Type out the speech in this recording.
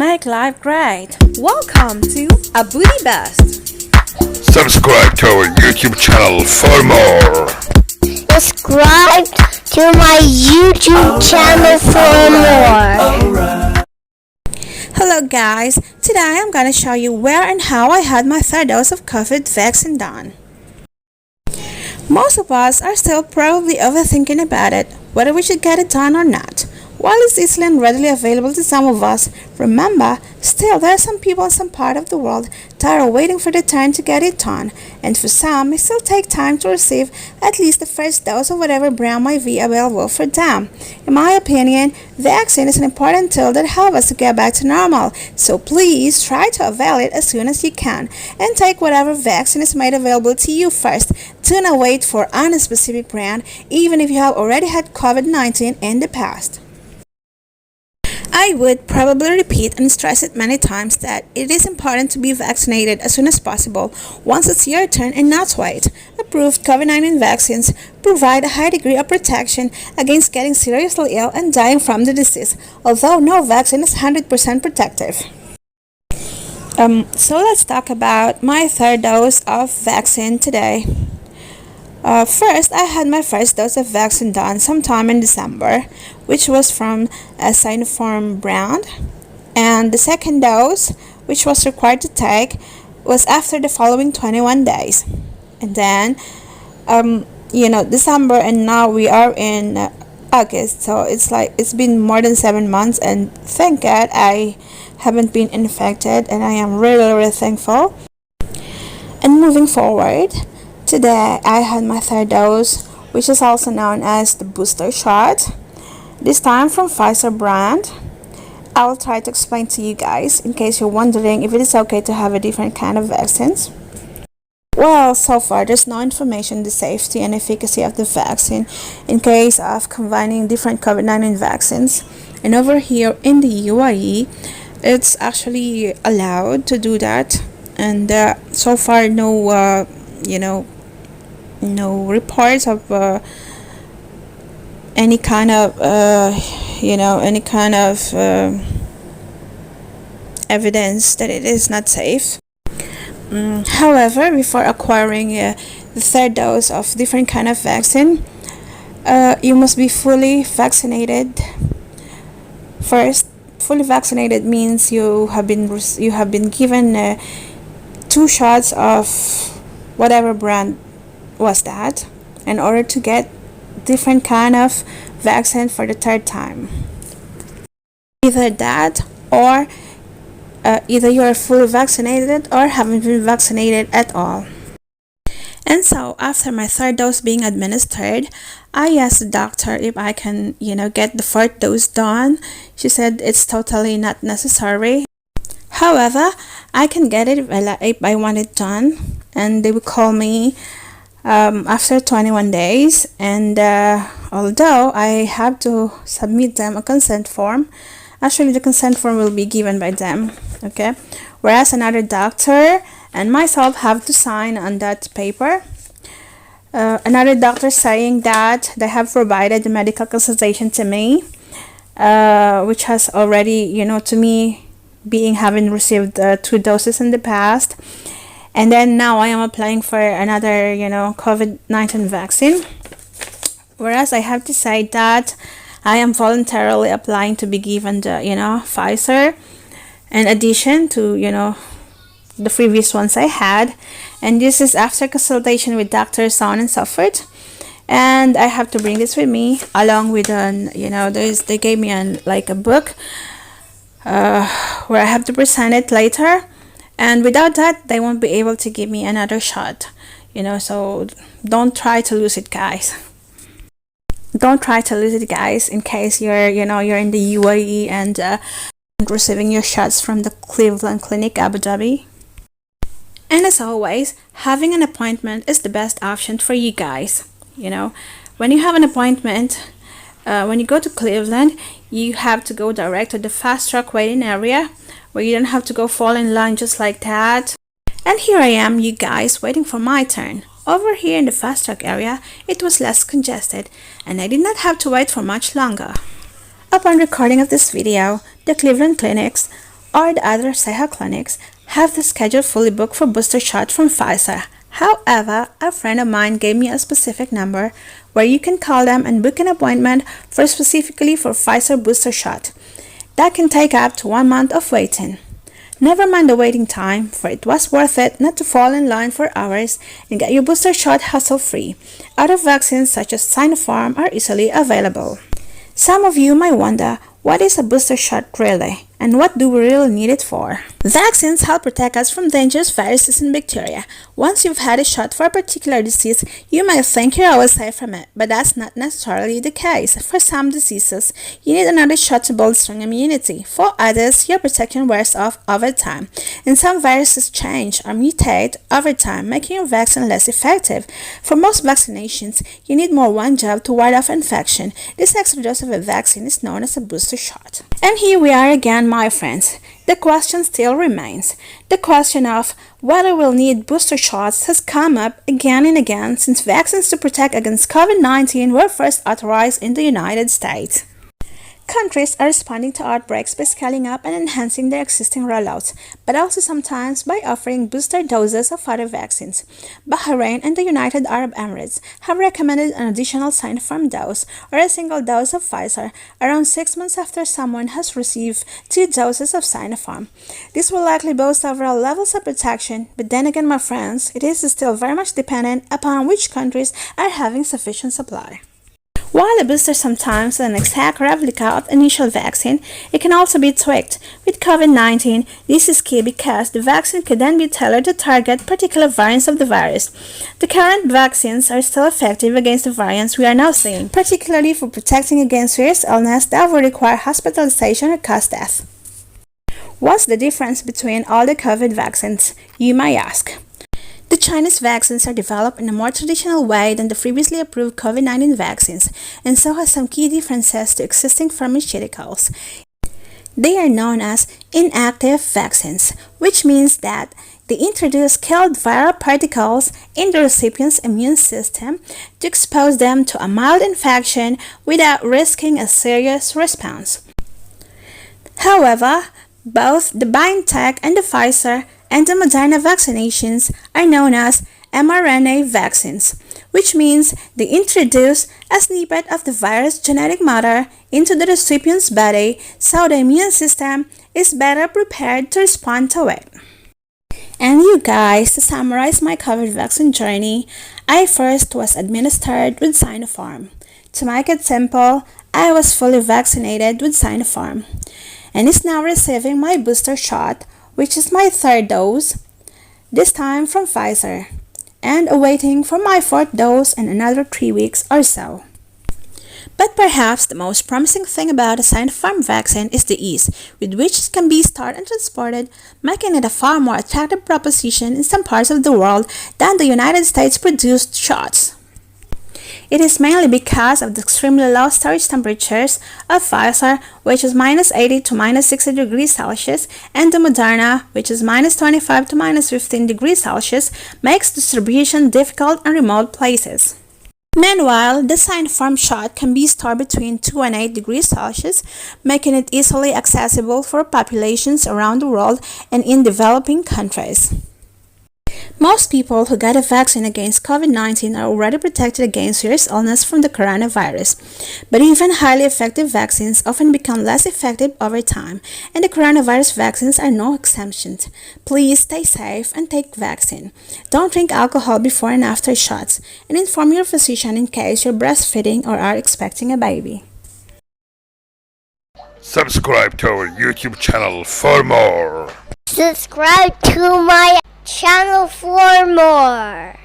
make life great. Welcome to A Booty Best. Subscribe to our YouTube channel for more. Subscribe to my YouTube channel for more. Hello guys, today I'm gonna show you where and how I had my third dose of COVID vaccine done. Most of us are still probably overthinking about it, whether we should get it done or not. While it's easily and readily available to some of us, remember, still there are some people in some part of the world that are waiting for the turn to get it done, and for some, it still take time to receive at least the first dose of whatever brand might be available for them. In my opinion, vaccine is an important tool that helps us to get back to normal, so please try to avail it as soon as you can, and take whatever vaccine is made available to you first. Do not wait for any specific brand, even if you have already had COVID-19 in the past. I would probably repeat and stress it many times that it is important to be vaccinated as soon as possible once it's your turn and not wait. Approved COVID-19 vaccines provide a high degree of protection against getting seriously ill and dying from the disease, although no vaccine is 100% protective. So let's talk about my third dose of vaccine today. First, I had my first dose of vaccine done sometime in December, which was from a Sinopharm brand, and the second dose, which was required to take, was after the following 21 days. And then, December, and now we are in August, so it's been more than 7 months, and thank God I haven't been infected, and I am really, really thankful. And moving forward, today I had my third dose, which is also known as the booster shot, this time from Pfizer brand. I will try to explain to you guys in case you're wondering if it is okay to have a different kind of vaccines. Well, so far there's no information on the safety and efficacy of the vaccine in case of combining different COVID-19 vaccines. And over here in the UAE, it's actually allowed to do that. And so far no reports of any kind of evidence that it is not safe. However, before acquiring the third dose of different kind of vaccine, you must be fully vaccinated first. Fully vaccinated means you have been given 2 shots of whatever brand was that in order to get different kind of vaccine for the third time. Either that, or either you are fully vaccinated or haven't been vaccinated at all. And so after my third dose being administered, I asked the doctor if I can get the fourth dose done. She said it's totally not necessary. However, I can get it if I want it done, and they will call me after 21 days, and although I have to submit them a consent form, actually the consent form will be given by them, okay, whereas another doctor and myself have to sign on that paper. Another doctor saying that they have provided the medical consultation to me, which has already, to me, having received 2 doses in the past. And then now I am applying for another, COVID-19 vaccine. Whereas I have to say that I am voluntarily applying to be given the, Pfizer, in addition to, the previous ones I had. And this is after consultation with Dr. so on and so forth. And I have to bring this with me along with, they gave me a book where I have to present it later. And without that, they won't be able to give me another shot, so don't try to lose it, guys. Don't try to lose it, guys, in case you're in the UAE and receiving your shots from the Cleveland Clinic, Abu Dhabi. And as always, having an appointment is the best option for you guys. When you have an appointment, when you go to Cleveland, you have to go direct to the fast track waiting area, where you don't have to go fall in line just like that. And here I am, you guys, waiting for my turn. Over here in the fast track area, it was less congested, and I did not have to wait for much longer. Upon recording of this video, the Cleveland clinics or the other SEHA clinics have the schedule fully booked for booster shot from Pfizer. However, a friend of mine gave me a specific number where you can call them and book an appointment for specifically for Pfizer booster shot. That can take up to 1 month of waiting. Never mind the waiting time, for it was worth it not to fall in line for hours and get your booster shot hassle-free. Other vaccines such as Sinopharm are easily available. Some of you might wonder, what is a booster shot really? And what do we really need it for? Vaccines help protect us from dangerous viruses and bacteria. Once you've had a shot for a particular disease, you might think you're always safe from it, but that's not necessarily the case. For some diseases, you need another shot to build strong immunity. For others, your protection wears off over time. And some viruses change or mutate over time, making your vaccine less effective. For most vaccinations, you need more one jab to ward off infection. This extra dose of a vaccine is known as a booster shot. And here we are again, my friends. The question still remains. The question of whether we'll need booster shots has come up again and again since vaccines to protect against COVID-19 were first authorized in the United States. Countries are responding to outbreaks by scaling up and enhancing their existing rollouts, but also sometimes by offering booster doses of other vaccines. Bahrain and the United Arab Emirates have recommended an additional Sinopharm dose or a single dose of Pfizer around 6 months after someone has received 2 doses of Sinopharm. This will likely boast several levels of protection, but then again, my friends, it is still very much dependent upon which countries are having sufficient supply. While a booster sometimes is an exact replica of the initial vaccine, it can also be tweaked. With COVID-19, this is key because the vaccine could then be tailored to target particular variants of the virus. The current vaccines are still effective against the variants we are now seeing, particularly for protecting against serious illness that will require hospitalization or cause death. What's the difference between all the COVID vaccines, you might ask? The Chinese vaccines are developed in a more traditional way than the previously approved COVID-19 vaccines, and so have some key differences to existing pharmaceuticals. They are known as inactive vaccines, which means that they introduce killed viral particles in the recipient's immune system to expose them to a mild infection without risking a serious response. However, both the BioNTech and the Pfizer and the Moderna vaccinations are known as mRNA vaccines, which means they introduce a snippet of the virus genetic matter into the recipient's body so the immune system is better prepared to respond to it. And you guys, to summarize my COVID vaccine journey, I first was administered with Sinopharm. To make it simple, I was fully vaccinated with Sinopharm and is now receiving my booster shot, which is my 3rd dose, this time from Pfizer, and awaiting for my 4th dose in another 3 weeks or so. But perhaps the most promising thing about a Sinopharm vaccine is the ease with which it can be stored and transported, making it a far more attractive proposition in some parts of the world than the United States-produced shots. It is mainly because of the extremely low storage temperatures of Pfizer, which is -80 to -60 degrees Celsius, and the Moderna, which is -25 to -15 degrees Celsius, makes distribution difficult in remote places. Meanwhile, the Sinopharm shot can be stored between 2 and 8 degrees Celsius, making it easily accessible for populations around the world and in developing countries. Most people who get a vaccine against COVID-19 are already protected against serious illness from the coronavirus. But even highly effective vaccines often become less effective over time, and the coronavirus vaccines are no exception. Please stay safe and take vaccine. Don't drink alcohol before and after shots, and inform your physician in case you're breastfeeding or are expecting a baby. Subscribe to our YouTube channel for more. Subscribe to my channel for more.